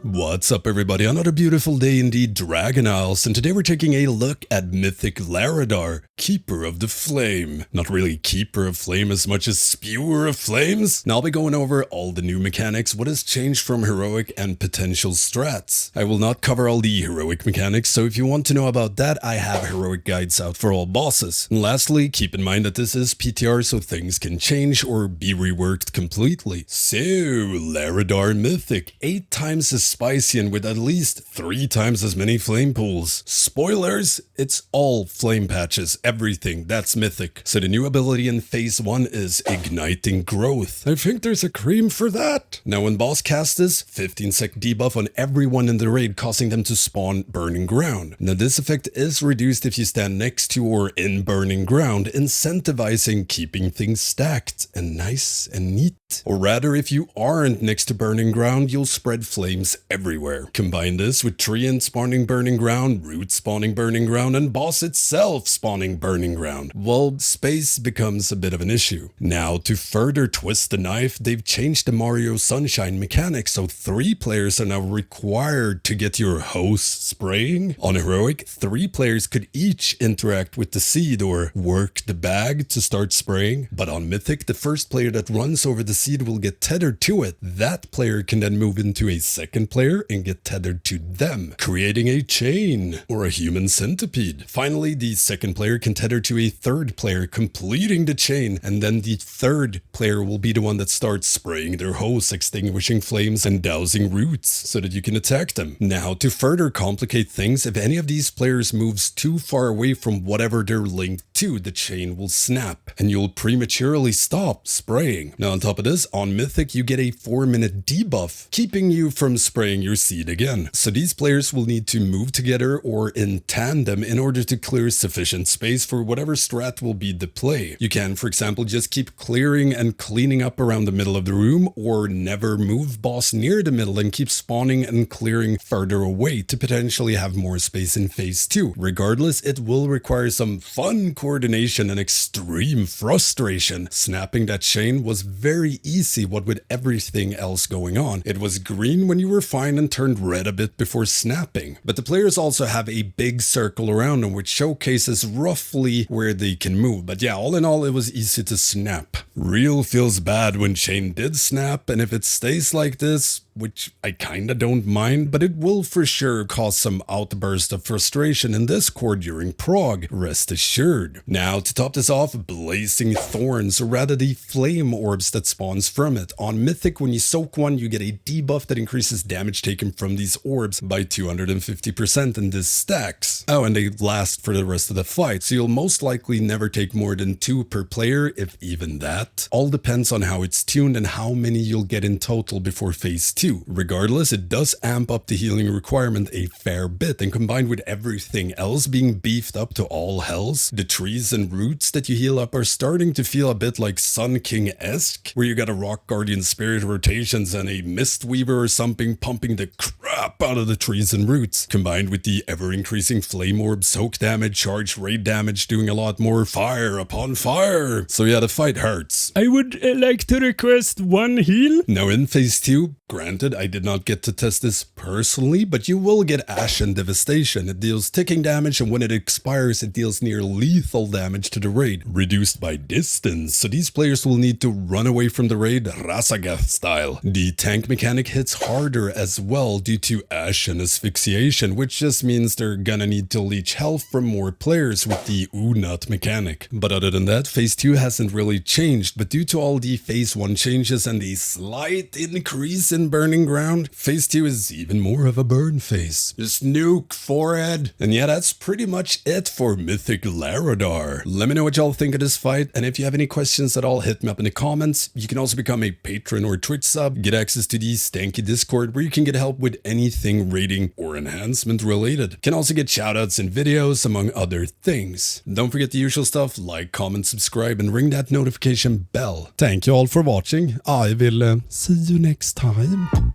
What's up everybody, another beautiful day in the Dragon Isles, and today we're taking a look at Mythic Larodar, Keeper of the Flame. Not really Keeper of Flame as much as Spewer of Flames. Now I'll be going over all the new mechanics, what has changed from heroic and potential strats. I will not cover all the heroic mechanics, so if you want to know about that, I have heroic guides out for all bosses. And lastly, keep in mind that this is PTR, so things can change or be reworked completely. So, Larodar Mythic, 8 times as spicy and with at least 3 times as many flame pools. Spoilers, it's all flame patches, everything, that's Mythic. So the new ability in phase 1 is Igniting Growth. I think there's a cream for that. Now when boss cast this, 15-sec debuff on everyone in the raid, causing them to spawn Burning Ground. Now this effect is reduced if you stand next to or in Burning Ground, incentivizing keeping things stacked and nice and neat. Or rather, if you aren't next to Burning Ground, you'll spread flames everywhere. Combine this with Treant spawning Burning Ground, Root spawning Burning Ground, and boss itself spawning Burning Ground. Well, space becomes a bit of an issue. Now, to further twist the knife, they've changed the Mario Sunshine mechanic, so 3 players are now required to get your hose spraying. On Heroic, 3 players could each interact with the seed or work the bag to start spraying. But on Mythic, the first player that runs over the seed will get tethered to it. That player can then move into a second player and get tethered to them, creating a chain or a human centipede. Finally, the second player can tether to a third player, completing the chain, and then the third player will be the one that starts spraying their hose, extinguishing flames and dousing roots so that you can attack them. Now, to further complicate things, if any of these players moves too far away from whatever they're linked to, the chain will snap and you'll prematurely stop spraying. Now on top of this, on Mythic you get a 4-minute debuff, keeping you from spraying your seed again. So these players will need to move together or in tandem in order to clear sufficient space for whatever strat will be the play. You can, for example, just keep clearing and cleaning up around the middle of the room, or never move boss near the middle and keep spawning and clearing further away to potentially have more space in phase 2. Regardless, it will require some fun coordination and extreme frustration. Snapping that chain was very easy, what with everything else going on. It was green when you were fine and turned red a bit before snapping. But the players also have a big circle around them which showcases roughly where they can move. But yeah, all in all, it was easy to snap. Real feels bad when chain did snap, and if it stays like this, which I kinda don't mind, but it will for sure cause some outburst of frustration in Discord during prog, rest assured. Now to top this off, Blazing Thorns, or rather the flame orbs that spawns from it. On Mythic, when you soak one, you get a debuff that increases damage taken from these orbs by 250%, and this stacks. Oh, and they last for the rest of the fight, so you'll most likely never take more than 2 per player, if even that. All depends on how it's tuned and how many you'll get in total before phase 2. Regardless, it does amp up the healing requirement a fair bit, and combined with everything else being beefed up to all hells, the trees and roots that you heal up are starting to feel a bit like Sun King-esque, where you got a Rock Guardian Spirit rotations and a Mistweaver or something pumping the crap out of the trees and roots, combined with the ever-increasing flame orb soak damage, charge raid damage, doing a lot more fire upon fire. So yeah, the fight hurts. I would like to request 1 heal. Now in phase 2, granted, I did not get to test this personally, but you will get Ashen Devastation. It deals ticking damage, and when it expires, it deals near lethal damage to the raid, reduced by distance, so these players will need to run away from the raid, Rasagath style. The tank mechanic hits harder as well due to Ashen Asphyxiation, which just means they're gonna need to leech health from more players with the Nut mechanic. But other than that, phase 2 hasn't really changed, but due to all the phase 1 changes and the slight increase in Burning Ground, phase 2 is even more of a burn phase. Just nuke forehead. And yeah, that's pretty much it for Mythic Larodar. Let me know what y'all think of this fight, and if you have any questions at all, hit me up in the comments. You can also become a patron or Twitch sub, get access to the Stankie Discord where you can get help with anything raiding or enhancement related. Can also get shoutouts in videos, among other things. Don't forget the usual stuff, like, comment, subscribe, and ring that notification bell. Thank you all for watching. I will see you next time.